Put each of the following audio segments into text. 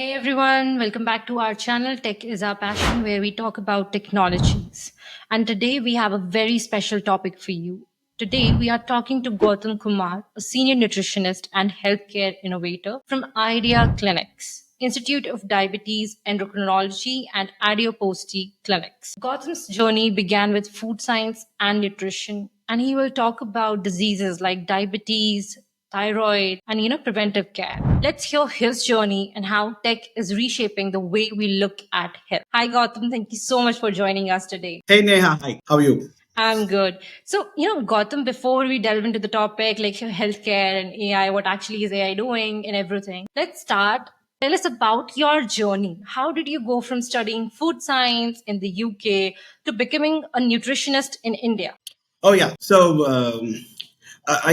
Hey everyone, welcome back to our channel Tech is Our Passion, where we talk about technologies. And today we have a very special topic for you. Today we are talking to Gautam Kumar, a senior nutritionist and healthcare innovator from Idea Clinics, Institute of Diabetes, Endocrinology, and Adiposity Clinics. Gautam's journey began with food science and nutrition, and he will talk about diseases like diabetes, thyroid, and preventive care. Let's hear his journey and how tech is reshaping the way we look at health. Hi Gautam, thank you so much for joining us today. Hey Neha, hi. How are you? I'm good. So, Gautam, before we delve into the topic like your healthcare and AI, what actually is AI doing and everything, let's start. Tell us about your journey. How did you go from studying food science in the UK to becoming a nutritionist in India? Oh yeah.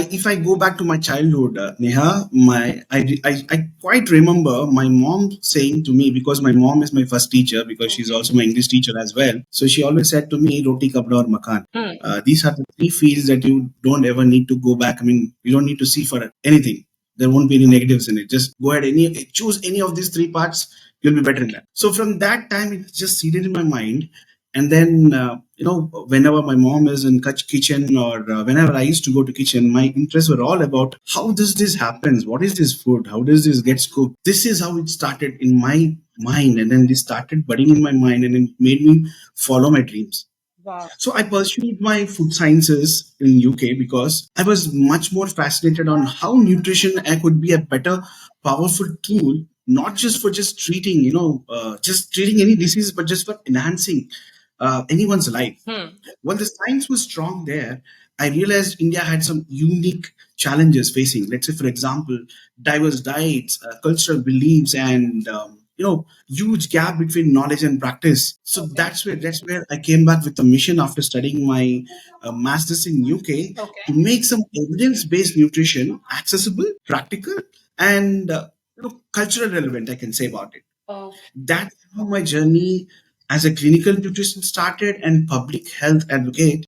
If I go back to my childhood, Neha, I quite remember my mom saying to me, because my mom is my first teacher, because she's Okay. also my English teacher as well. So she always said to me, "Roti, kapda, or makan." Hmm. These are the three fields that you don't ever need to go back. I mean, you don't need to see for anything. There won't be any negatives in it. Just go ahead, choose any of these three parts. You'll be better in that. So from that time, it just seeded in my mind. And then, whenever my mom is in kitchen, or whenever I used to go to kitchen, my interests were all about how does this happens? What is this food? How does this gets cooked? This is how it started in my mind. And then this started budding in my mind, and it made me follow my dreams. Wow. So I pursued my food sciences in UK because I was much more fascinated on how nutrition could be a better, powerful tool, not just for just treating, just treating any disease, but just for enhancing anyone's life. Hmm. When the science was strong there, I realized India had some unique challenges facing. Let's say, for example, diverse diets, cultural beliefs, and huge gap between knowledge and practice. So Okay. that's where I came back with a mission after studying my masters in UK to Okay. make some evidence-based nutrition accessible, practical, and cultural relevant. I can say about it. Oh. That's how my journey as a clinical nutrition started and public health advocate.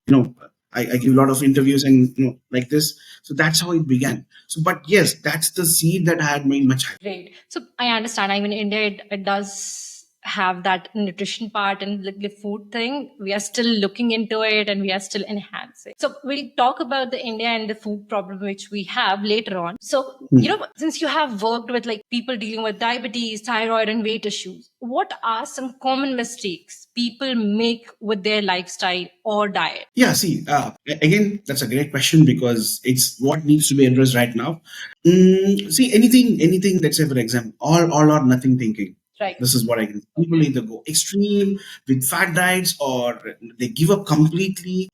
I give a lot of interviews and like this. So that's how it began. So, but yes, that's the seed that I had made my child. Great. So I understand. I mean, India, it does have that nutrition part and the food thing. We are still looking into it and we are still enhancing. So we'll talk about the India and the food problem which we have later on. So, since you have worked with like people dealing with diabetes, thyroid, and weight issues, what are some common mistakes people make with their lifestyle or diet? Yeah, see, again, that's a great question because it's what needs to be addressed right now. See, anything. Let's say, for example, all or nothing thinking. Right. This is what I can. People either go extreme with fat diets, or they give up completely.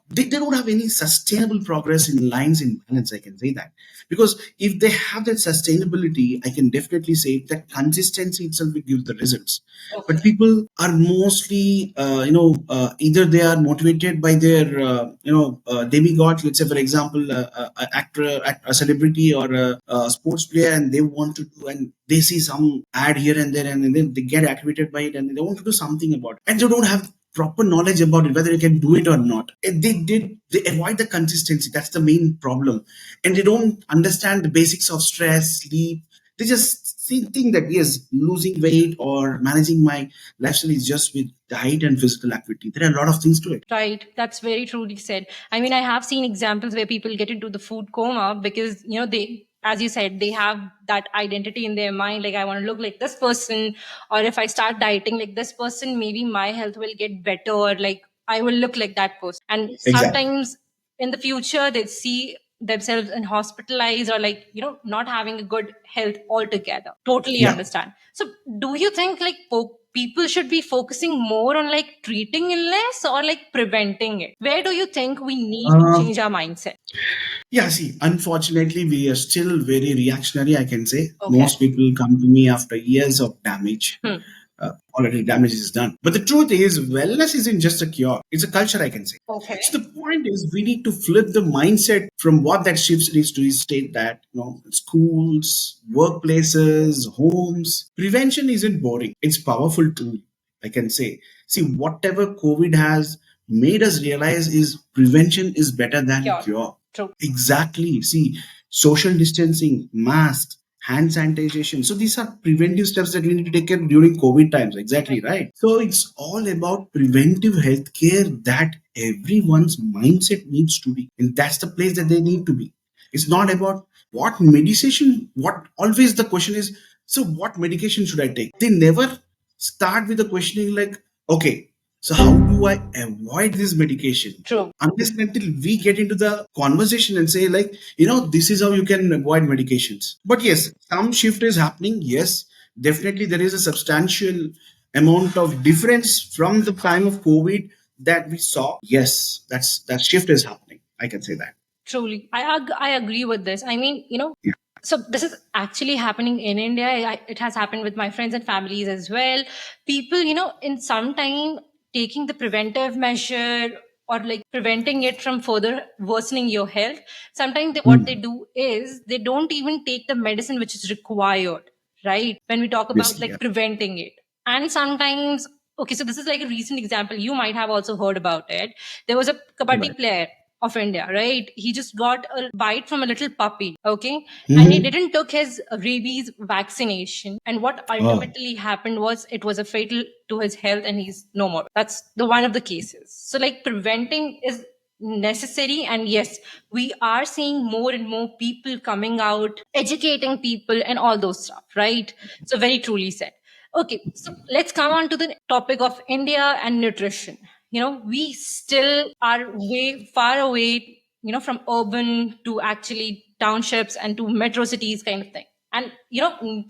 They don't have any sustainable progress in lines in balance. I can say that because if they have that sustainability, I can definitely say that consistency itself will give the results. But Okay. people are mostly either they are motivated by their demigod. Let's say, for example, a celebrity or a sports player, and they want to do, and they see some ad here and there, and then they get activated by it, and they want to do something about it, and they don't have proper knowledge about it, whether they can do it or not. And they avoid the consistency. That's the main problem. And they don't understand the basics of stress, sleep. They just think that yes, losing weight or managing my lifestyle is just with diet and physical activity. There are a lot of things to it. Right. That's very truly said. I mean, I have seen examples where people get into the food coma because, they, as you said, they have that identity in their mind. Like, I want to look like this person, or if I start dieting like this person, maybe my health will get better, or like I will look like that person. And Exactly. sometimes in the future, they see themselves in hospitalized or like, not having a good health altogether. Totally Yeah. understand. So, do you think like people should be focusing more on like treating illness or like preventing it? Where do you think we need to Uh, change our mindset? Yeah, see, unfortunately, we are still very reactionary, I can say. Okay. Most people come to me after years of damage. Hmm. Already damage is done. But the truth is, wellness isn't just a cure, it's a culture, I can say. Okay. So the point is, we need to flip the mindset from what that shifts needs to state that, schools, workplaces, homes. Prevention isn't boring, it's powerful tool, I can say. See, whatever COVID has made us realize is prevention is better than Cure. cure. True. Exactly. See, social distancing, masks, hand sanitization. So these are preventive steps that we need to take care during COVID times. Exactly right. So it's all about preventive healthcare that everyone's mindset needs to be, and that's the place that they need to be. It's not about what medication. What always the question is. So what medication should I take? They never start with the questioning like, okay, so how do I avoid this medication? True. Unless and until we get into the conversation and say like, this is how you can avoid medications. But yes, some shift is happening. Yes, definitely there is a substantial amount of difference from the time of COVID that we saw. Yes, that shift is happening. I can say that. Truly, I agree with this. I mean, Yeah. so this is actually happening in India. It has happened with my friends and families as well. People, in some time taking the preventive measure or like preventing it from further worsening your health. Sometimes what they Mm. do is they don't even take the medicine which is required, right? When we talk about Obviously, yeah. like preventing it. And sometimes, okay, so this is like a recent example. You might have also heard about it. There was a kabaddi Right. player of India, right? He just got a bite from a little puppy, okay? And he Mhm. didn't took his rabies vaccination. And what Oh. ultimately happened was it was a fatal to his health and he's no more. That's the one of the cases. So like preventing is necessary, and yes, we are seeing more and more people coming out educating people and all those stuff, right? So very truly said. Okay, so let's come on to the topic of India and nutrition. We still are way far away, from urban to actually townships and to metro cities kind of thing. And,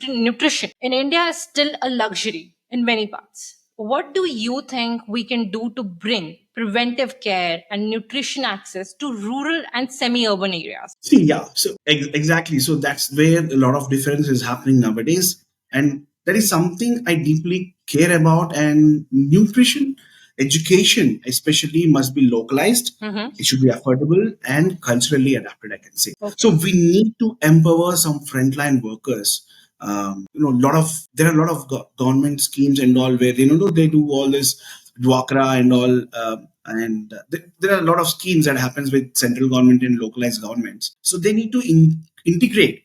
nutrition in India is still a luxury in many parts. What do you think we can do to bring preventive care and nutrition access to rural and semi urban areas? See, yeah. So exactly. So that's where a lot of difference is happening nowadays, and that is something I deeply care about. And nutrition education, especially, must be localized. Mm-hmm. It should be affordable and culturally adapted, I can say. So Okay. we need to empower some frontline workers. There are a lot of government schemes and all where they do all this Dwakra and all. There are a lot of schemes that happens with central government and localized governments. So they need to integrate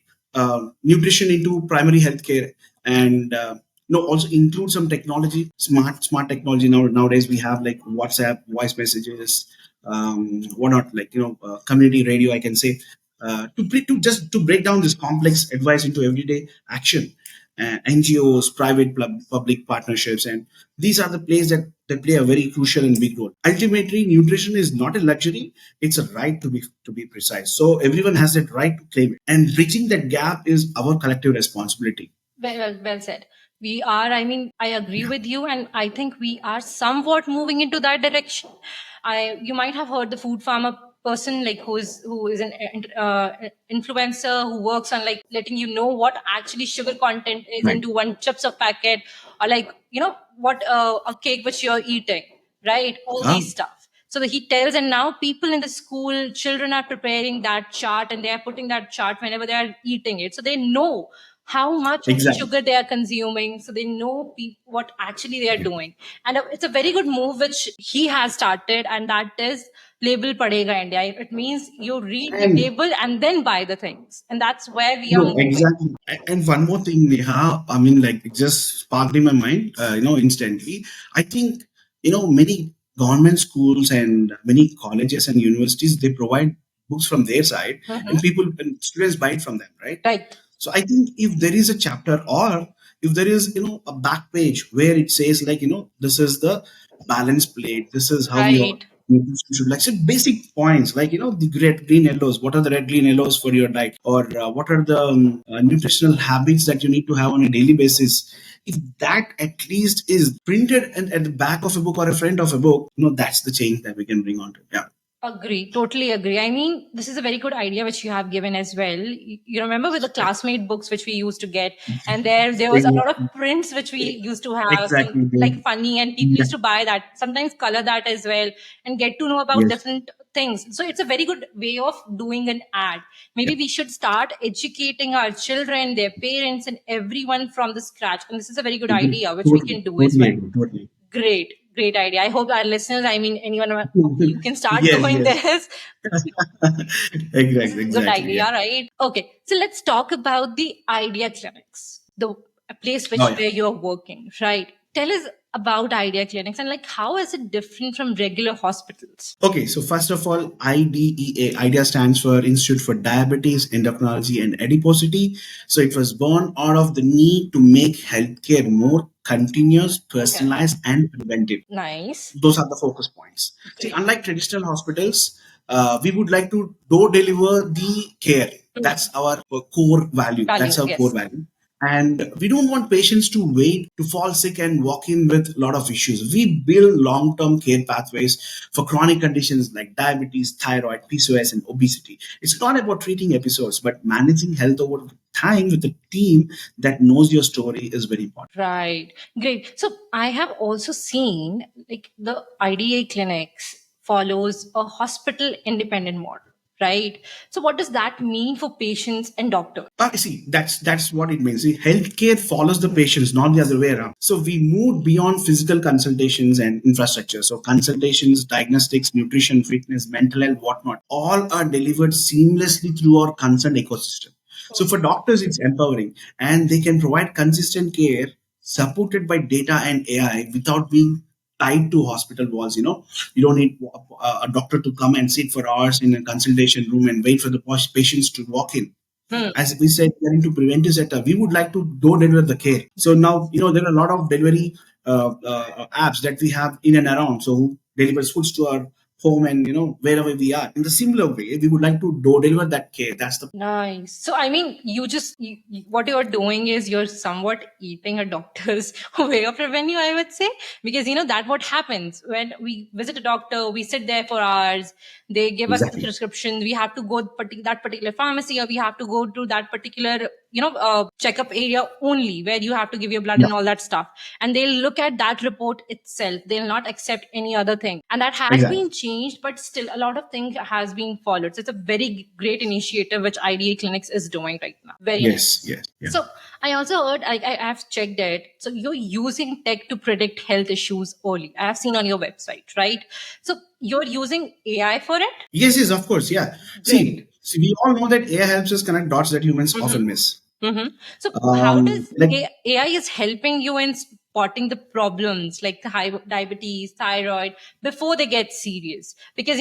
nutrition into primary healthcare and also include some technology, smart technology. Nowadays we have like WhatsApp, voice messages, whatnot, like community radio, I can say, to break down this complex advice into everyday action. NGOs, private public partnerships, and these are the places that play a very crucial and big role. Ultimately, nutrition is not a luxury; it's a right to be precise. So everyone has that right to claim it, and bridging that gap is our collective responsibility. Well said. We are, I mean, I agree Yeah. with you, and I think we are somewhat moving into that direction. You might have heard the food farmer person, like who is an influencer who works on like letting you know what actually sugar content is Right. into one chips of packet, or like what a cake which you're eating, right? All Ah, these stuff. So that he tells, and now people in the school, children are preparing that chart and they are putting that chart whenever they are eating it, so they know how much of exactly. sugar they are consuming, so they know what actually they are doing. And it's a very good move which he has started, and that is label padega India. It means you read the And label and then buy the things, and that's where we are no, moving. exactly. And one more thing, Neha, I mean, like, it just sparked in my mind, instantly. I think, many government schools and many colleges and universities, they provide books from their side, Mhm. and people and students buy it from them, right? Right. So I think if there is a chapter, or if there is, a back page where it says like, this is the balance plate, this is how your Right. nutrition should, like, so basic points like, the red, green, yellows. What are the red, green, yellows for your diet, or what are the nutritional habits that you need to have on a daily basis? If that at least is printed and at the back of a book or a front of a book, that's the change that we can bring on to. Yeah. Agree, totally agree. I mean, this is a very good idea which you have given as well. You remember with the classmate books which we used to get, and there was a lot of prints which we used to have, some Exactly. like funny, and people Yeah. used to buy that, sometimes color that as well, and get to know about Yes. different things. So it's a very good way of doing an ad. Maybe we should start educating our children, their parents, and everyone from the scratch. And this is a very good Mhm. idea which we Totally. can do as Totally well. agree. Totally. Great. great idea. I hope our listeners, I mean, anyone of you can start Yes, doing yes. this. This Exactly, is a good exactly. idea, Yeah. right? Okay, so let's talk about the Idea Clinics, the a place Oh, which yeah. where you're working, right? Tell us about Idea Clinics and like how is it different from regular hospitals? Okay, so first of all, IDEA, IDEA stands for Institute for Diabetes, Endocrinology, and Adiposity. So it was born out of the need to make healthcare more continuous, personalized, and preventive. Nice. Those are the focus points. See, Great. unlike traditional hospitals, we would like to door deliver the care. That's our core value. That's Values, our core yes. value. And we don't want patients to wait to fall sick and walk in with a lot of issues. We build long term care pathways for chronic conditions like diabetes, thyroid, PCOS, and obesity. It's not about treating episodes, but managing health over time with a team that knows your story is very important. Right. Great. So I have also seen like the IDA clinics follows a hospital independent model, right? So what does that mean for patients and doctors? See, that's what it means. See, healthcare follows the patients, not the other way around. So we moved beyond physical consultations and infrastructure. So consultations, diagnostics, nutrition, fitness, mental health, whatnot, all are delivered seamlessly through our consent ecosystem. So for doctors, it's empowering, and they can provide consistent care supported by data and AI without being tied to hospital walls. You don't need a doctor to come and sit for hours in a consultation room and wait for the patients to walk in. As we said, we are into preventive sector. We would like to door deliver the care. So now, there are a lot of delivery apps that we have in and around. So who delivers foods to our home and wherever we are. In the similar way, we would like to door deliver that care. That's the Nice. So, I mean, what you're doing is you're somewhat eating a doctor's way of revenue, I would say, because that what happens when we visit a doctor, we sit there for hours, they give us exactly. prescriptions, we have to go that particular pharmacy or we have to go to that particular, checkup area only where you have to give your blood Yeah, and all that stuff. And they'll look at that report itself. They'll not accept any other thing. And that has exactly. been changed, but still a lot of things has been followed. So it's a very great initiative which IDA Clinics is doing right now. Very Yes, nice. yes, yeah. So I also heard, I have checked it. So you're using tech to predict health issues early. I have seen on your website, right? So you're using AI for it? Yes, yes, of course, yeah. See, we all know that AI helps us connect dots that humans often miss. So how does Like AI is helping you in spotting the problems like the high diabetes, thyroid before they get serious? Because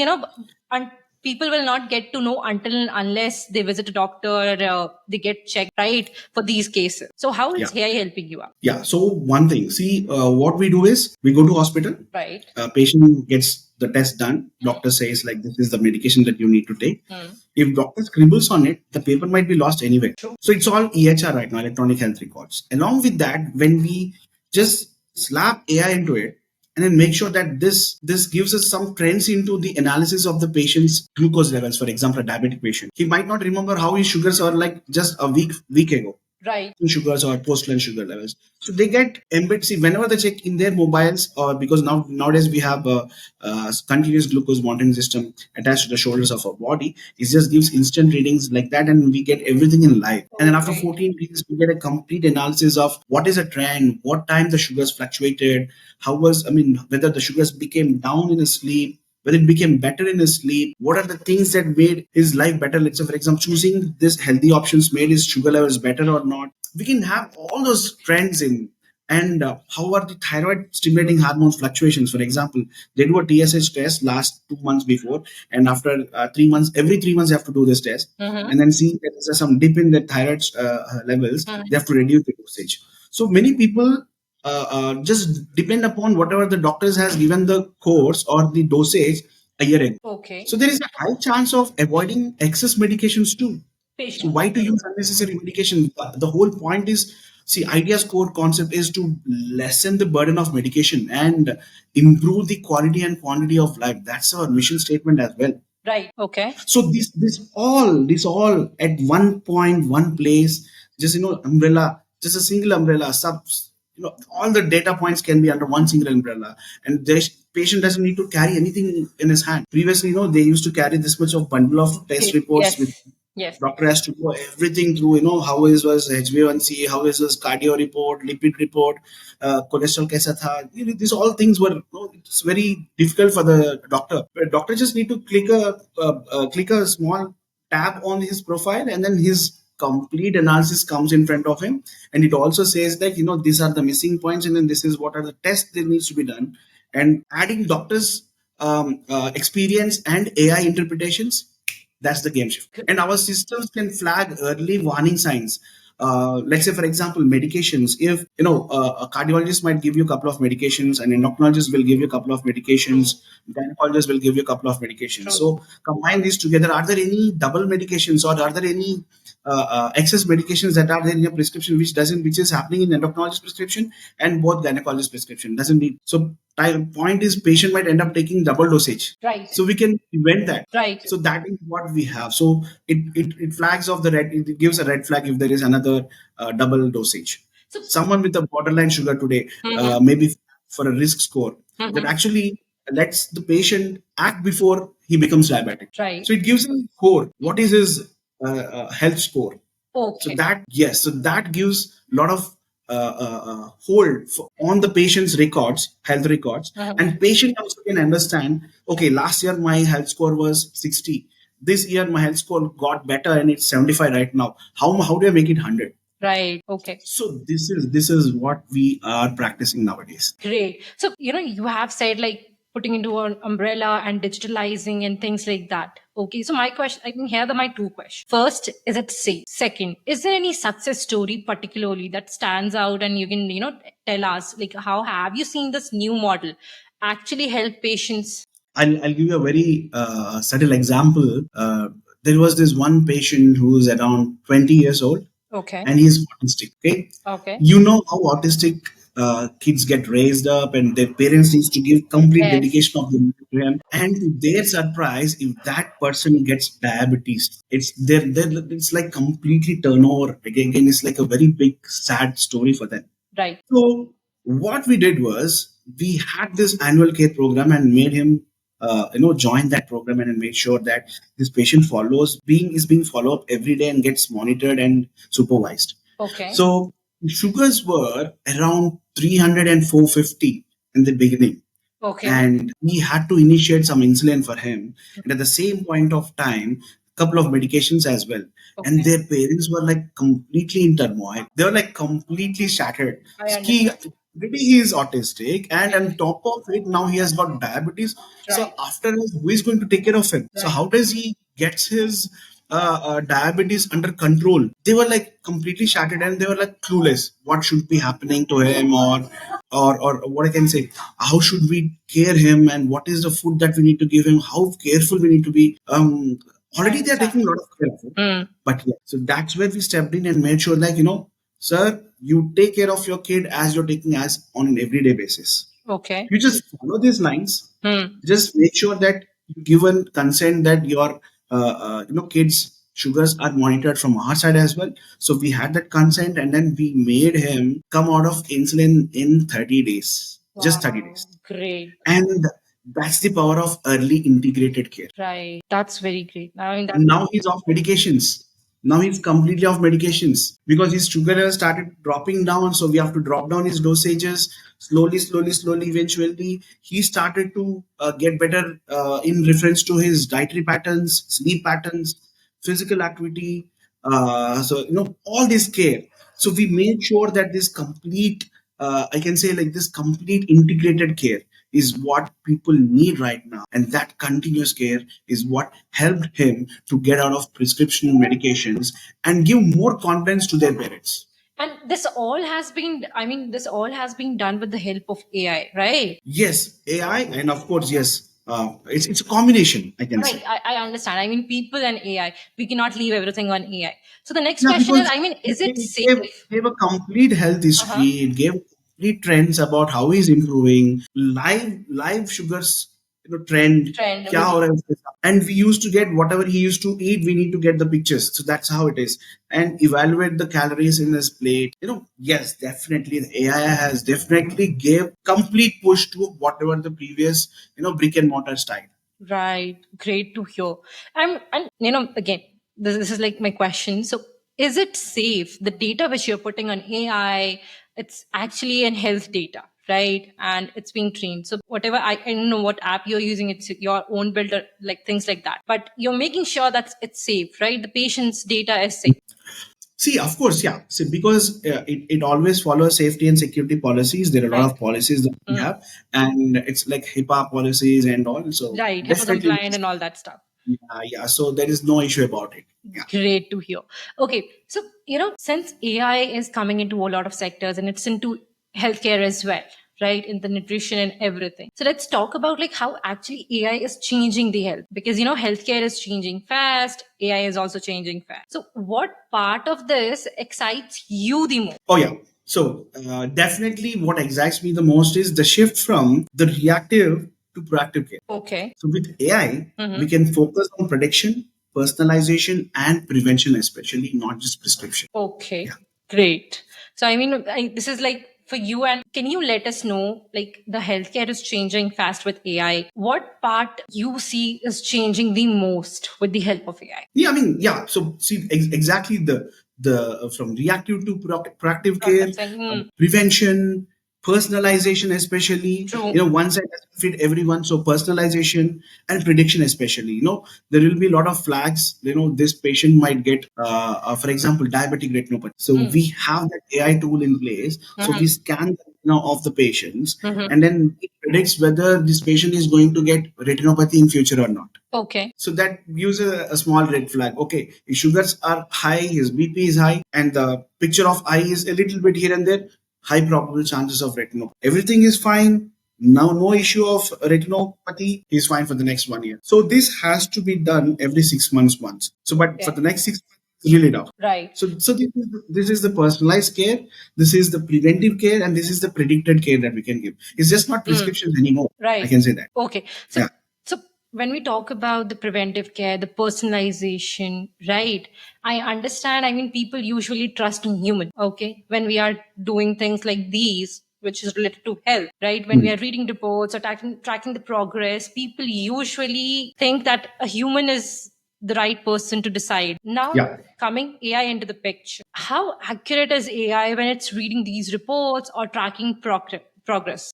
un- people will not get to know until and unless they visit a doctor, they get checked right for these cases. So how yeah, is AI helping you out? yeah. So one thing, see, what we do is we go to hospital. Right. Patient gets the test done. Doctor says like this is the medication that you need to take. If doctor scribbles on it, the paper might be lost anyway. So it's all EHR right now, electronic health records. Along with that, when we just slap AI into it and then make sure that this gives us some trends into the analysis of the patient's glucose levels. For example, a diabetic patient, he might not remember how his sugars are like just a week ago, Right. sugars or post-lunch sugar levels. So they get embedded. See, whenever they check in their mobiles, or because nowadays we have a continuous glucose monitoring system attached to the shoulders of our body, it just gives instant readings like that, and we get everything in live. And then after 14 weeks, we get a complete analysis of what is a trend, what time the sugars fluctuated, whether the sugars became down in his sleep, whether it became better in his sleep, what are the things that made his life better. Let's say, for example, choosing this healthy options made his sugar levels better or not. We can have all those trends in. And how are the thyroid stimulating hormones fluctuations? For example, they do a TSH test last 2 months before, and after 3 months, every 3 months, they have to do this test, and then see that there's some dip in the thyroid levels, they have to reduce the dosage. So many people just depend upon whatever the doctors has given the course or the dosage a year ago. Okay. So there is a high chance of avoiding excess medications too. So Patient. why to use unnecessary medication? The whole point is, see, idea's core concept is to lessen the burden of medication and improve the quality and quantity of life. That's our mission statement as well. Right. Okay. So this all at one point, one place, just umbrella, just a single umbrella, all the data points can be under one single umbrella, and the patient doesn't need to carry anything in his hand. Previously, they used to carry this much of bundle of test reports with Yes. Yes. Doctor has to go everything through, how is was HbA1c, how is his cardio report, lipid report, cholesterol kaisa tha. These all things were, it's very difficult for the doctor. But doctor just need to click a small tab on his profile, and then his complete analysis comes in front of him, and it also says that, these are the missing points, and then this is what are the tests that needs to be done, and adding doctors experience and AI interpretations, that's the game shift. And our systems can flag early warning signs. Let's say, for example, medications. If a cardiologist might give you a couple of medications, an endocrinologist will give you a couple of medications, gynecologist will give you a couple of medications. So combine these together. Are there any double medications, or are there any excess medications that are there in your prescription, which is happening in endocrinologist prescription and both gynecologist prescription doesn't need. So point is, patient might end up taking double dosage. Right. So we can prevent that. Right. So that is what we have. So it flags off the red. It gives a red flag if there is another double dosage. So Someone with a borderline sugar today, Mhm. maybe for a risk score, that Mhm. actually lets the patient act before he becomes diabetic. Right. So it gives him score. What is his health score? So Okay. that gives a lot of hold on the patient's records, health records, and patient also can understand. Okay, last year my health score was 60. This year my health score got better and it's 75 right now. How do I make it 100? Right. Okay. So this is what we are practicing nowadays. Great. So, you have said like putting into an umbrella and digitalizing and things like that. Okay. So, my question, I think here are my two questions. First, is it safe? Second, is there any success story particularly that stands out and you can, tell us, like, how have you seen this new model actually help patients? I'll give you a very subtle example. There was this one patient who's around 20 years old, Okay. and he's autistic. Okay, Okay. you know how autistic kids get raised up, and their parents needs to give complete Yes. dedication of the to him. And to their surprise, if that person gets diabetes, it's like completely turnover. Again, it's like a very big sad story for them. Right. So what we did was, we had this annual care program and made him join that program, and made sure that this patient being followed up every day and gets monitored and supervised. Okay. So sugars were around 300 and 450 in the beginning, Okay. and we had to initiate some insulin for him, and at the same point of time, couple of medications as well. And Okay. their parents were like completely in turmoil. They were like completely shattered. I He understand. Maybe he is autistic, and on top of it, now he has got diabetes. So Right. after this, who is going to take care of him? So Right. how does he gets his diabetes under control? They were like completely shattered, and they were like clueless. What should be happening to him, or what I can say, how should we care him, and what is the food that we need to give him? How careful we need to be. Already they are taking a lot of care of it, but yeah. So that's where we stepped in and made sure, like, sir, you take care of your kid as you're taking as on an everyday basis. Okay. You just follow these lines. Hmm. Just make sure that you give a consent that your kids sugars are monitored from our side as well. So we had that consent, and then we made him come out of insulin in 30 days. Just 30 days. Great. And that's the power of early integrated care. Right. That's very great. I mean, And now he's off medications. Now he's completely off medications because his sugar has started dropping down. So we have to drop down his dosages slowly, slowly, slowly. Eventually, he started to get better in reference to his dietary patterns, sleep patterns, physical activity. All this care. So we made sure that this complete, I can say, like, this complete integrated care is what people need right now. And that continuous care is what helped him to get out of prescription medications and give more confidence to their parents. and this all has been done with the help of AI, right? Yes, AI, and of course, yes, it's a combination, I can Right. say. I understand. I mean, people and AI. We cannot leave everything on AI. So the next Yeah, question is, because is it it safe? gave a complete health Uh-huh. history. It gave complete trends about how he's improving. Live sugars, trend. Trend. Kya ho raha hai uske साथ. And we used to get whatever he used to eat. We need to get the pictures. So that's how it is. And evaluate the calories in his plate. Yes, definitely the AI has definitely gave complete push to whatever the previous, brick and mortar style. Right. Great to hear. And again, this is like my question. So is it safe, the data which you're putting on AI, it's actually in health data, right? And it's being trained. So whatever, I don't know what app you're using, it's your own builder, like things like that. But you're making sure that it's safe, right? The patient's data is safe. See, of course, yeah. See, because it always follows safety and security policies. There are a lot Right. of policies that we have, and it's like HIPAA policies and all. So Right. HIPAA definitely, compliant and all that stuff. yeah. So there is no issue about it. Yeah. Great to hear. Okay, so since AI is coming into a lot of sectors and it's into healthcare as well, right? In the nutrition and everything. So let's talk about like how actually AI is changing the health, because healthcare is changing fast, AI is also changing fast. So what part of this excites you the most? Oh, yeah. So definitely, what excites me the most is the shift from the reactive to proactive care. Okay. So with AI, we can focus on prediction, personalization, and prevention, especially not just prescription. Okay, Yeah. great. So, this is like for you. And can you let us know, like, the healthcare is changing fast with AI? What part you see is changing the most with the help of AI? Yeah, I mean, yeah. So see, exactly the from reactive to proactive care, Processing. prevention, personalization, especially. True. One size doesn't fit everyone. So personalization and prediction, especially. There will be a lot of flags. This patient might get, for example, diabetic retinopathy. So we have that AI tool in place. So we scan of the patients, and then it predicts whether this patient is going to get retinopathy in future or not. Okay. So that gives a small red flag. Okay, his sugars are high, his BP is high, and the picture of eye is a little bit here and there. High probable chances of retinopathy. Everything is fine. Now, no issue of retinopathy. He's fine for the next 1 year. So this has to be done every 6 months once. So, but for Okay. the next 6 months, it's really tough. Right. So this is the personalized care, this is the preventive care, and this is the predicted care that we can give. It's just not prescriptions anymore. I Right. can say that. Okay. So, Yeah. so when we talk about the preventive care, the personalization, right? I understand. I mean, people usually trust in human. Okay, when we are doing things like these, which is related to health, right? When we are reading reports or tracking the progress, people usually think that a human is the right person to decide. Now, Yeah. coming AI into the picture, how accurate is AI when it's reading these reports or tracking progress?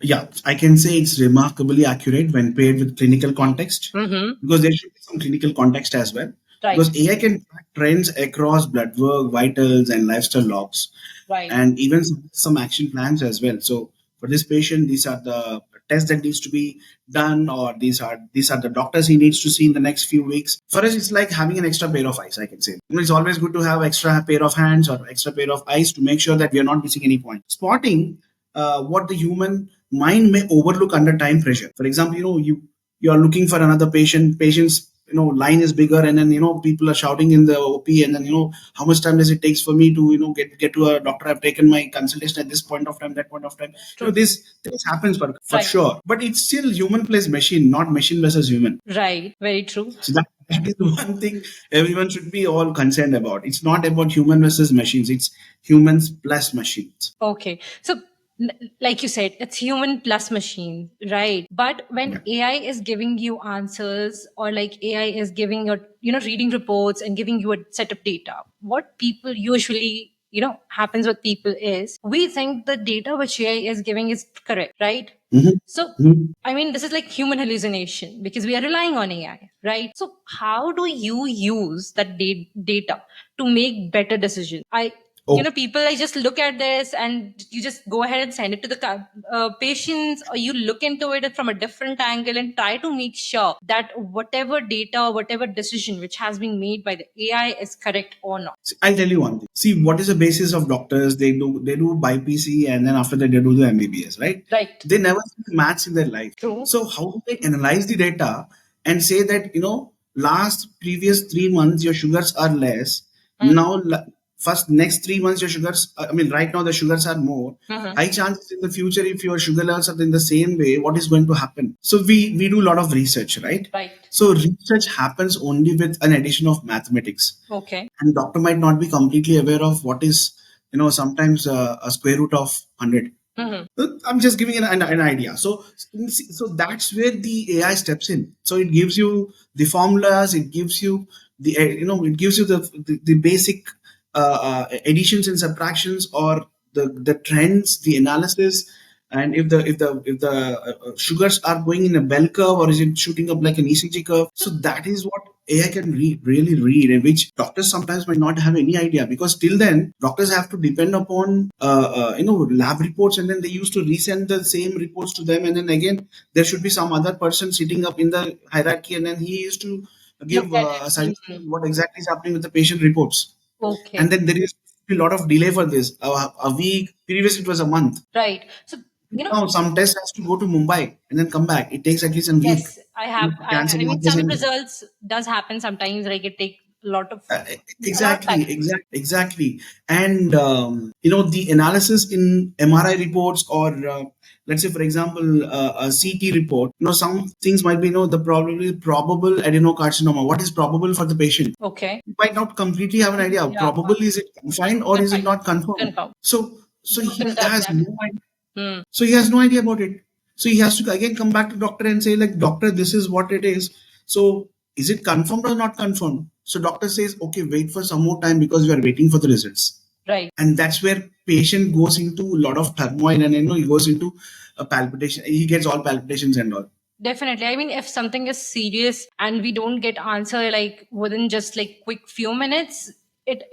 Yeah, I can say it's remarkably accurate when paired with clinical context, because there should be some clinical context as well. Right. Because AI can track trends across blood work, vitals, and lifestyle logs, Right. and even some action plans as well. So for this patient, these are the tests that needs to be done, or these are the doctors he needs to see in the next few weeks. For us, it's like having an extra pair of eyes, I can say. It's always good to have extra pair of hands or extra pair of eyes to make sure that we are not missing any point. Spotting what the human mind may overlook under time pressure. For example, you are looking for another patient's line is bigger, and then people are shouting in the OP, and then how much time does it takes for me to get to a doctor? I've taken my consultation at this point of time, that point of time. This happens for Right. sure, but it's still human plus machine, not machine versus human. Right. Very true. So that is the one thing everyone should be all concerned about. It's not about human versus machines. It's humans plus machines. Okay. So, like you said, it's human plus machine, right? But when AI is giving you answers, or like AI is giving your, reading reports and giving you a set of data, what people usually, happens with people is we think the data which AI is giving is correct, right? So, I mean, this is like human hallucination because we are relying on AI, right? So, how do you use that data to make better decisions? People, I just look at this and you just go ahead and send it to the patients, or you look into it from a different angle and try to make sure that whatever data or whatever decision which has been made by the AI is correct or not. I'll tell you one thing. See, what is the basis of doctors? They do BPC, and then after that they do the MBBS, right? Right. They never see maths in their life. True. So how do they analyze the data and say that last previous 3 months your sugars are less? Now first next 3 months your sugars. I mean, right now the sugars are more. High chances in the future, if your sugar levels are in the same way, what is going to happen? So we do a lot of research, right? Right. So research happens only with an addition of mathematics. Okay. And doctor might not be completely aware of what is sometimes a square root of 100. I'm just giving an idea. So that's where the AI steps in. So it gives you the formulas, it gives you it gives you the basic additions and subtractions, or the trends, the analysis, and if the sugars are going in a bell curve, or is it shooting up like an ECG curve. So that is what AI can really read, and which doctors sometimes might not have any idea, because till then doctors have to depend upon lab reports, and then they used to resend the same reports to them, and then again there should be some other person sitting up in the hierarchy, and then he used to Look give at a it. suggestion on what exactly is happening with the patient reports. And Okay. then there is a lot of delay for this. A week, previously it was a month. Right. So, Now some test has to go to Mumbai and then come back. It takes at least a week. yes, I have. For I cancer I mean, markers some and results does happen sometimes. Like it take uh, a lot of time. exactly. And the analysis in MRI reports, or let's say for example a CT report. Some things might be the probable adenocarcinoma. What is probable for the patient? Okay. You might not completely have an idea. Yeah. Probable, is it confined or is it Confirm. not confirmed? Confirm. So he Doctor does has that. no idea. Hmm. So he has no idea about it. So he has to again come back to doctor and say, like, doctor, this is what it is. So is it confirmed or not confirmed? So doctor says, okay, wait for some more time because we are waiting for the results. Right. And that's where patient goes into a lot of turmoil, and he goes into a palpitation. He gets all palpitations and all. Definitely. I mean, if something is serious and we don't get answer like within just like quick few minutes, it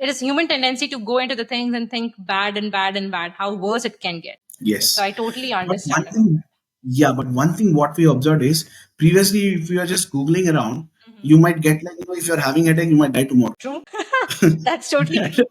is human tendency to go into the things and think bad and bad and bad, how worse it can get. So Yes. I totally But understand one about thing, yeah, but one thing what we observed is, previously, if you are just Googling around, that. you might get, like, if you're having a headache, you might die tomorrow. True. That's totally true.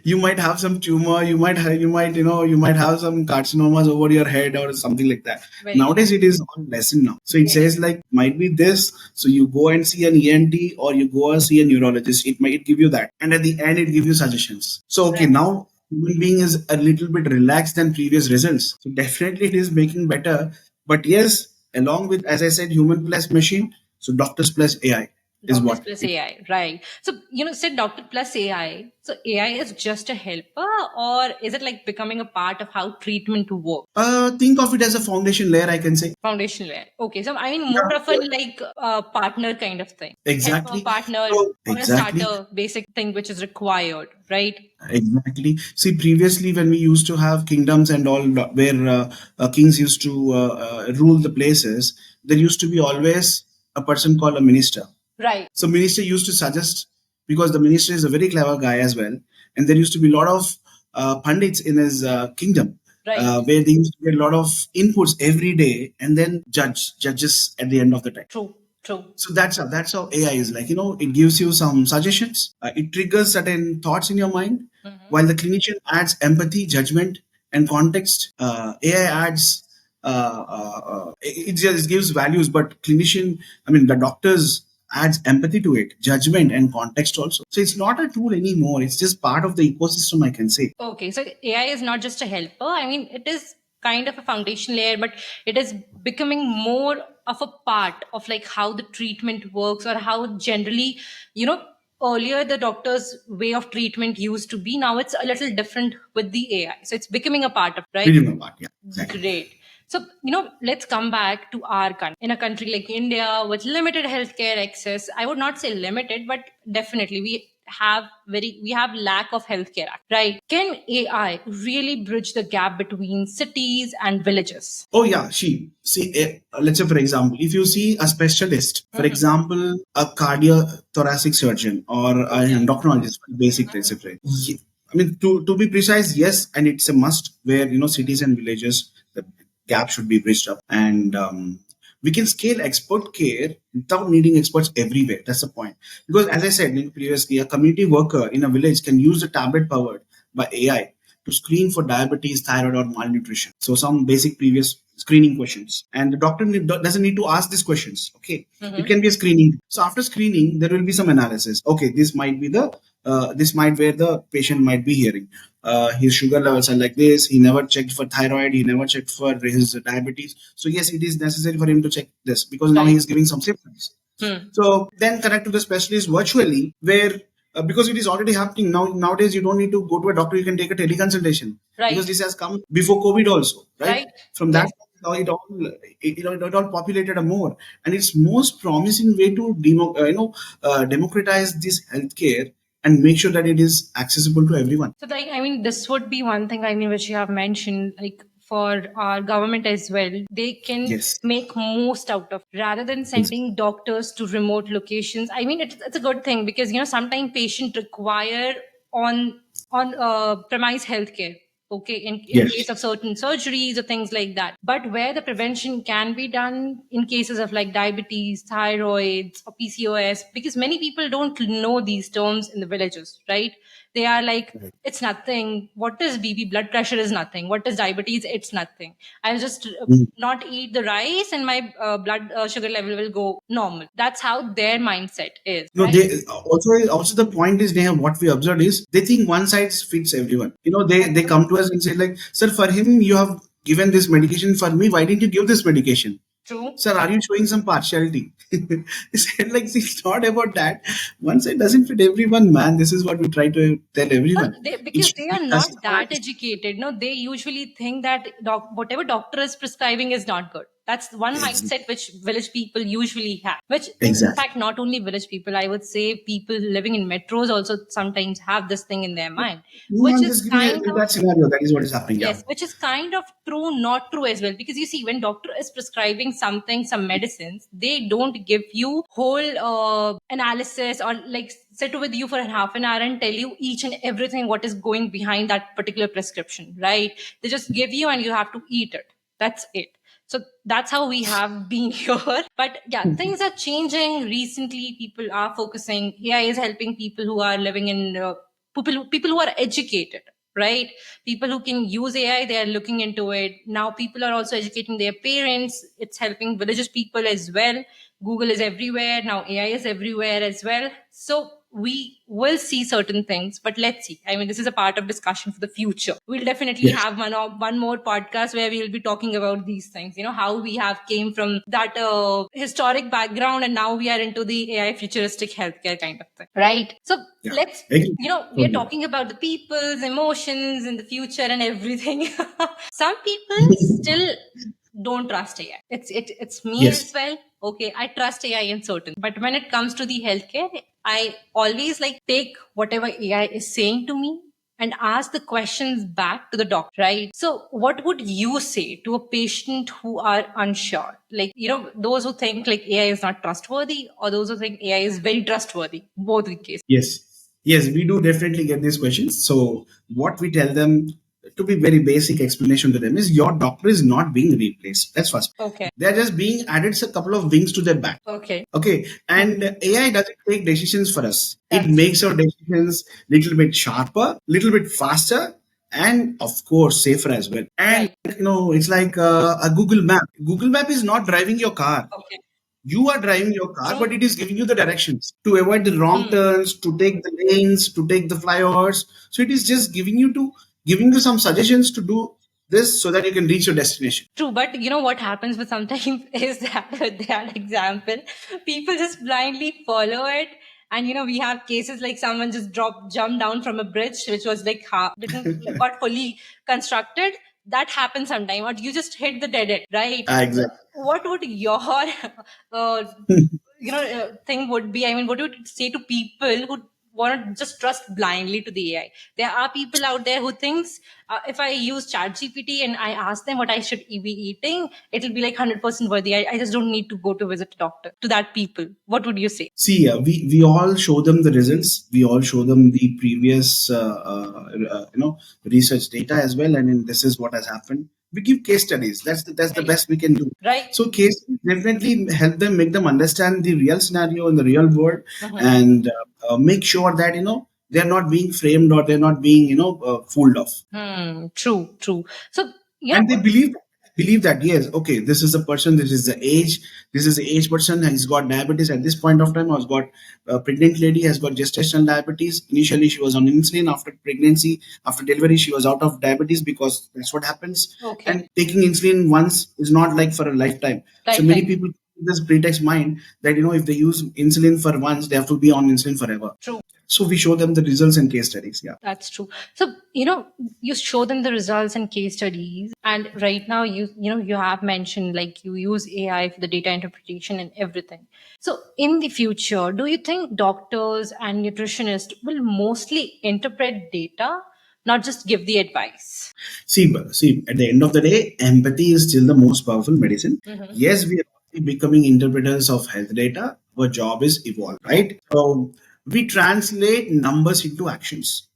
You might have some tumor, you might have some carcinomas over your head or something like that. Very true. Nowadays it is all lesson now, so it Very says like might be this, so you go and see an ENT or you go and see a neurologist. It might give you that, and at the end it gives you suggestions. So okay, right. now human being is a little bit relaxed than previous results, so definitely it is making better. But yes, along with, as I said, human plus machine, so doctors plus AI is Doctors what plus it. AI, right? So said doctor plus AI. So AI is just a helper, or is it like becoming a part of how treatment works? Think of it as a foundation layer, I can say. Foundation layer. Okay, so I mean more of a Yeah, like partner kind of thing, helper, exactly. partner, So or a exactly, starter, basic thing which is required, right? exactly. See, previously when we used to have kingdoms and all, where kings used to rule the places, there used to be always a person called a minister. Right, So minister used to suggest, because the minister is a very clever guy as well, and there used to be a lot of pundits in his kingdom, right. where they used to get a lot of inputs every day, and then judges at the end of the time. True, true. So that's how AI is, like, it gives you some suggestions, it triggers certain thoughts in your mind, Mhm. while the clinician adds empathy, judgment, and context. AI adds it just gives values, but clinician, I mean the doctors, adds empathy to it, judgment and context also. So it's not a tool anymore, it's just part of the ecosystem, I can say. Okay, so AI is not just a helper. I mean, it is kind of a foundation layer, but it is becoming more of a part of like how the treatment works, or how generally, earlier the doctor's way of treatment used to be. Now it's a little different with the AI. So it's becoming a part of, right? Freedom of art, yeah, exactly. Great. So, let's come back to our country. In a country like India with limited healthcare access, I would not say limited, but definitely we have lack of healthcare, right? Can AI really bridge the gap between cities and villages? Oh yeah, see, let's say for example, if you see a specialist, for Mhm. example, a cardiothoracic surgeon or an Okay. endocrinologist, basic discipline. I mean, to be precise, yes, and it's a must where cities and villages, the gap should be bridged up, and we can scale expert care without needing experts everywhere. That's the point. Because as I said previously, a community worker in a village can use the tablet powered by AI to screen for diabetes, thyroid, or malnutrition. So some basic previous screening questions, and the doctor doesn't need to ask these questions. Okay, it Mhm. can be a screening. So after screening, there will be some analysis. Okay, this might where the patient might be hearing. His sugar levels are like this. He never checked for thyroid. He never checked for his diabetes. So yes, it is necessary for him to check this because now he Right. is giving some symptoms. Hmm. So then connect to the specialist virtually, where because it is already happening now. Nowadays, you don't need to go to a doctor. You can take a teleconsultation because Right. this has come before COVID also, right? Right. From that Yes. now it all populated a more, and it's most promising way to democratize this healthcare and make sure that it is accessible to everyone. So, like, I mean, this would be one thing, I mean, which you have mentioned, like, for our government as well, they can Yes, make most out of rather than exactly. sending doctors to remote locations. I mean, it's a good thing because, sometimes patients require on premise healthcare. Okay, in Yes, case of certain surgeries or things like that. But where the prevention can be done in cases of like diabetes, thyroids, or PCOS, because many people don't know these terms in the villages, right? They are like, it's nothing. What is BB? Blood pressure is nothing. What is diabetes? It's nothing. I'll just not eat the rice and my blood sugar level will go normal. That's how their mindset is, no, right? they also the point is, Neha, what we observed is they think one size fits everyone. They come to us and say like, sir, for him you have given this medication, for me why didn't you give this medication? True. Sir, are you showing some partiality? He said, like, it's not about that. One side doesn't fit everyone, man. This is what we try to tell Well, everyone. It because should they be are not that customized. educated. No, they usually think that whatever doctor is prescribing is not good. That's one Ex- mindset which village people usually have. Which, in Exactly. fact, not only village people, I would say people living in metros also sometimes have this thing in their mind, No, which I'm is just giving kind you of that scenario. That is what is happening. Yeah. yes, which is kind of true, not true as well. Because you see, when doctor is prescribing something, some medicines, they don't give you whole analysis or like sit with you for a half an hour and tell you each and everything what is going behind that particular prescription, right? They just give you and you have to eat it. That's it. So that's how we have been here. But yeah, things are changing recently. People are focusing. AI is helping people who are living in people who are educated, right? People who can use AI, they are looking into it now. People are also educating their parents. It's helping villages people as well. Google is everywhere now, AI is everywhere as well. So we will see certain things, but let's see. I mean, this is a part of discussion for the future. We'll definitely Yes. have one more podcast where we'll be talking about these things, how we have came from that historic background and now we are into the AI futuristic healthcare kind of thing, right? So Yeah. let's, Agree. we are Totally. talking about the people's emotions in the future and everything. Some people still don't trust AI. It's me Yes. as well. Okay, I trust AI in certain, but when it comes to the healthcare, I always like take whatever AI is saying to me and ask the questions back to the doctor, right? So what would you say to a patient who are unsure? Like, those who think like AI is not trustworthy or those who think AI is very trustworthy, both in cases. Yes. Yes, we do definitely get these questions. So what we tell them, to be very basic explanation to them, is your doctor is not being replaced. That's first. Okay. They're just being added a couple of wings to their back. Okay. Okay. And AI doesn't take decisions for us. It That's makes our decisions little bit sharper, little bit faster, and of course safer as well. And right. it's like a Google Map. Google Map is not driving your car. Okay. You are driving your car, True. but it is giving you the directions to avoid the wrong turns, to take the lanes, to take the flyovers. So it is just giving you some suggestions to do this so that you can reach your destination. True, but you know what happens with sometimes is that with that example, people just blindly follow it. And we have cases like someone just jumped down from a bridge, which was like didn't got fully constructed. That happens sometime, or you just hit the dead end, right? Exactly. What would your uh, thing would be? I mean, what would you say to people who want to just trust blindly to the AI? There are people out there who thinks if I use chat GPT and I ask them what I should be eating, it'll be like 100% worthy. I just don't need to go to visit a doctor. To that people, what would you say? See, we all show them the results. We all show them the previous research data as well, and then this is what has happened. We give case studies. That's the Right. best we can do. Right. So case studies definitely help them, make them understand the real scenario in the real world, Mhm. and make sure that they're not being framed or they're not being fooled off. True, true. So, And they believe that, yes, okay, this is the person, this is the age person, has got diabetes at this point of time, has got pregnant lady has got gestational diabetes. Initially she was on insulin. After pregnancy, after delivery, she was out of diabetes, because that's what happens. okay. And taking insulin once is not like for a lifetime. So Right, many right. people keep this pretext mind that if they use insulin for once, they have to be on insulin forever. True. So we show them the results and case studies. Yeah. That's true. So, you show them the results and case studies. And right now, you have mentioned like you use AI for the data interpretation and everything. So, in the future, do you think doctors and nutritionists will mostly interpret data, not just give the advice? See, at the end of the day, empathy is still the most powerful medicine. Yes, we are becoming interpreters of health data. Our job is evolve, right? So we translate numbers into actions,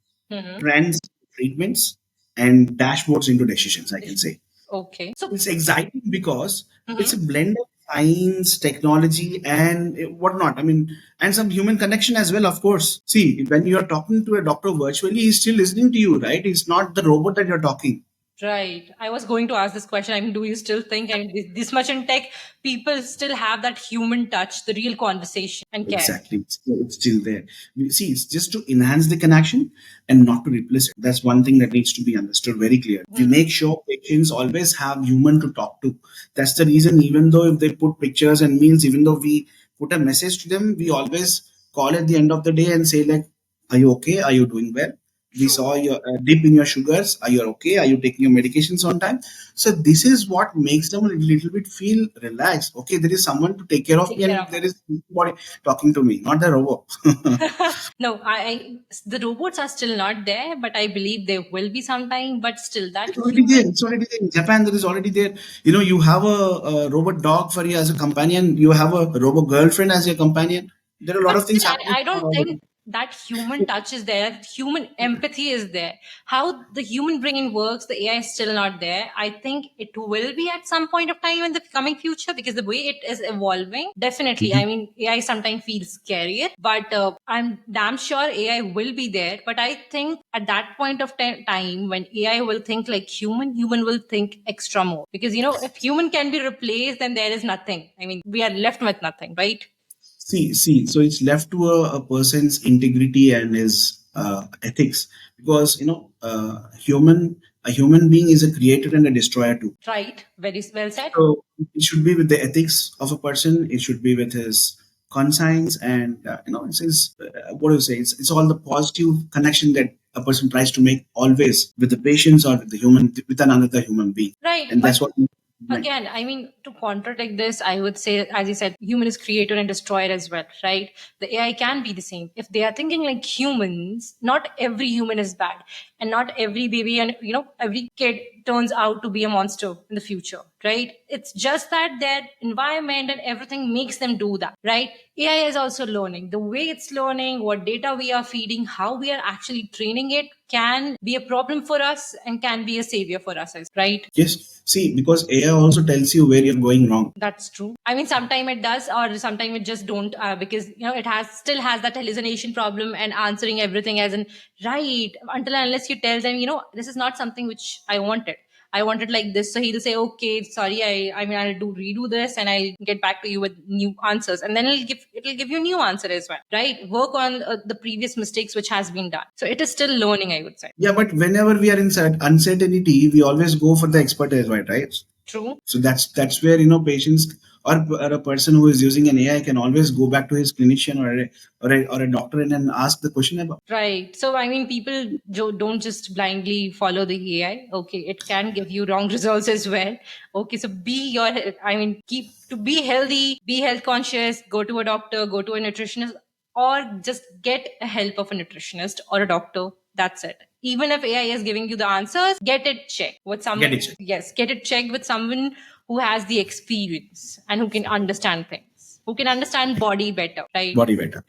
trends, treatments, and dashboards into decisions, I can say. Okay. So, It's exciting because it's a blend of science, technology, and whatnot. I mean, and some human connection as well, of course. See, when you're talking to a doctor virtually, he's still listening to you, right? It's not the robot that you're talking. right. I was going to ask this question. I mean, do you still think, I mean, this much in tech, people still have that human touch, the real conversation and care? Exactly. It's still there. See, it's just to enhance the connection and not to replace it. That's one thing that needs to be understood very clear. We make sure patients always have human to talk to. That's the reason, even though if they put pictures and meals, even though we put a message to them, we always call at the end of the day and say like, are you okay? Are you doing well? We saw your dip in your sugars. Are you okay? Are you taking your medications on time? So this is what makes them a little bit feel relaxed. Okay, there is someone to take care of Take me, care and of there is somebody talking to me, not the robot. No, the robots are still not there, but I believe they will be sometime. But still, that It's already human. there. It's already there. In Japan, there is already there. You know, you have a robot dog for you as a companion. You have a robot girlfriend as your companion. There are a lot But of things still, happening. I don't think that human touch is there. That human empathy is there. How the human brain works, the AI is still not there. I think it will be at some point of time in the coming future because the way it is evolving, definitely. I mean, AI sometimes feels scarier, but I'm damn sure AI will be there. But I think at that point of time when AI will think like human will think extra more because if human can be replaced, then there is nothing. I mean, we are left with nothing, right? See. So it's left to a person's integrity and his ethics, because a human being is a creator and a destroyer too. Right. Very well said. So it should be with the ethics of a person. It should be with his conscience, and it's his, what do you say? It's all the positive connection that a person tries to make always with the patients or with the human with another human being, Right. and But that's what. again, I mean, to contradict this, I would say, as you said, human is creator and destroyer as well, right? The AI can be the same. If they are thinking like humans, not every human is bad. And not every baby and, every kid turns out to be a monster in the future, right? It's just that their environment and everything makes them do that, right? AI is also learning. The way it's learning, what data we are feeding, how we are actually training it can be a problem for us and can be a savior for us, right? Yes, see, because AI also tells you where you're going wrong. That's true. I mean, sometimes it does, or sometimes it just don't, because it still has that hallucination problem and answering everything as in right until and unless you tell them, this is not something which I wanted. I wanted like this, so he'll say, okay, sorry, I mean, I'll redo this, and I'll get back to you with new answers, and then it'll give you new answer as well, right? Work on the previous mistakes which has been done. So it is still learning, I would say. Yeah, but whenever we are in uncertainty, we always go for the expert advice, right? True. So that's where patients or a person who is using an AI can always go back to his clinician or a doctor and ask the question about. Right. So, I mean, people don't just blindly follow the AI. Okay. It can give you wrong results as well. Okay. So, be healthy, be health conscious, go to a doctor, go to a nutritionist, or just get a help of a nutritionist or a doctor. That's it. Even if AI is giving you the answers, get it checked with Get someone. it checked. Yes. Get it checked with someone who has the experience and who can understand things, who can understand body better, right? Body better.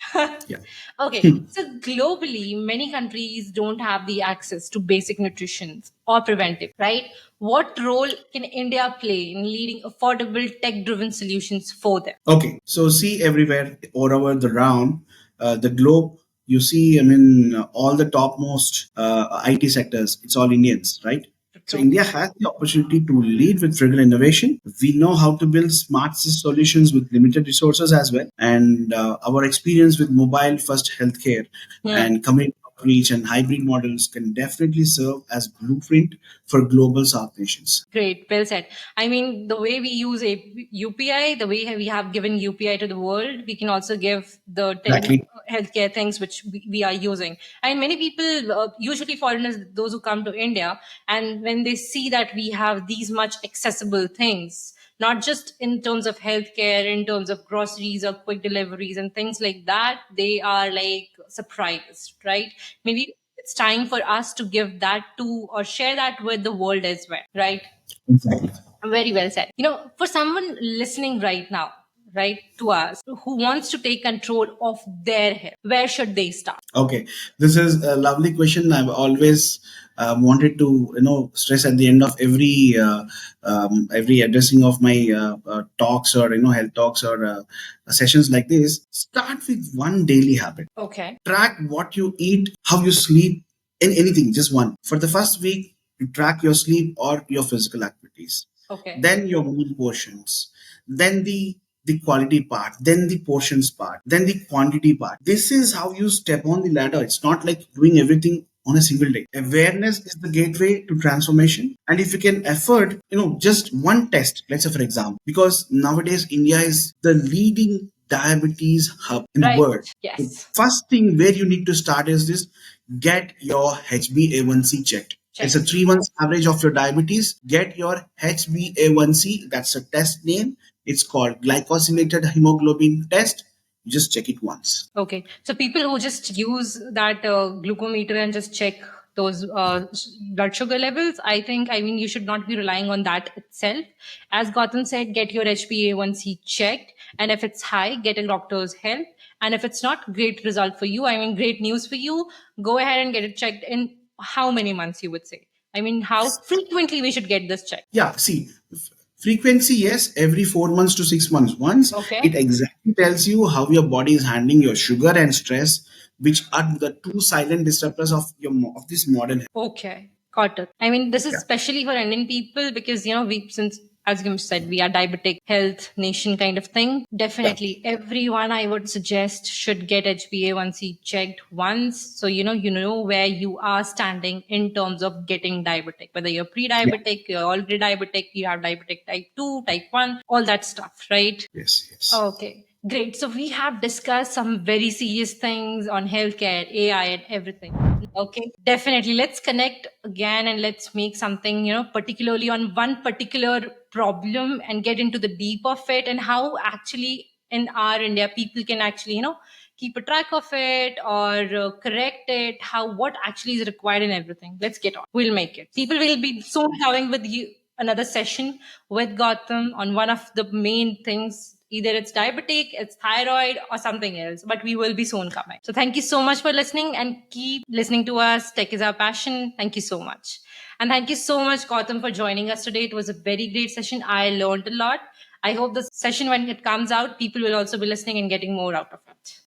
Yeah. Okay, so globally, many countries don't have the access to basic nutrition or preventive, right? What role can India play in leading affordable tech-driven solutions for them? Okay. So see, everywhere all over the round, the globe, you see, I mean, all the topmost IT sectors, it's all Indians, right? So True. India has the opportunity to lead with frugal innovation. We know how to build smart solutions with limited resources as well, and our experience with mobile first healthcare and community outreach, and hybrid models can definitely serve as blueprint for global South nations. Great, well said. I mean, the way we use a UPI, the way we have given UPI to the world, we can also give the Exactly. healthcare things which we are using. And many people, usually foreigners, those who come to India, and when they see that we have these much accessible things, not just in terms of healthcare, in terms of groceries or quick deliveries and things like that, they are like surprised, right? Maybe it's time for us to give that to or share that with the world as well, right? Exactly. Very well said. For someone listening right now, right, to us, who wants to take control of their health, where should they start? Okay, this is a lovely question. I've always wanted to, stress at the end of every addressing of my talks, or health talks, or sessions like this. Start with one daily habit. Okay. Track what you eat, how you sleep, in anything, just one. For the first week, you track your sleep or your physical activities. Okay. Then your meal portions. Then the quality part, then the portions part, then the quantity part. This is how you step on the ladder. It's not like doing everything on a single day. Awareness is the gateway to transformation. And if you can afford, just one test, let's say for example, because nowadays India is the leading diabetes hub in the Right. world. The Yes. first thing where you need to start is this: get your HbA1c checked. It's a Check. 3 months average of your diabetes. Get your HbA1c. That's a test name. It's called glycosylated hemoglobin test. You just check it once. Okay. So people who just use that glucometer and just check those blood sugar levels, I mean, you should not be relying on that itself. As Gautam said, get your HbA1c checked. And if it's high, get a doctor's help. And if it's not, great result for you. I mean, great news for you. Go ahead and get it checked in how many months, you would say? I mean, how frequently we should get this checked? Yeah, see, frequency, yes, every 4 months to 6 months once. Okay. It exactly tells you how your body is handling your sugar and stress, which are the two silent disruptors of this modern health. Okay, got it. I mean, this is Yeah. especially for Indian people because, we, since, as you said, we are diabetic health nation kind of thing. Yeah. Definitely everyone I would suggest should get HbA1c checked once. So, you know where you are standing in terms of getting diabetic, whether you're Yeah. pre-diabetic, you're already diabetic, you have diabetic type 2, type 1, all that stuff, right? Yes, yes. Okay, great. So we have discussed some very serious things on healthcare, AI, and everything. Okay, definitely. Let's connect again and let's make something, particularly on one particular problem and get into the deep of it and how actually in our India people can actually, keep a track of it or correct it, what actually is required and everything. Let's get on. We'll make it. People will be soon having with you another session with Gautam on one of the main things. Either it's diabetic, it's thyroid, or something else, but we will be soon coming. So thank you so much for listening and keep listening to us. Tech is our passion. Thank you so much. And thank you so much, Gautam, for joining us today. It was a very great session. I learned a lot. I hope the session, when it comes out, people will also be listening and getting more out of it.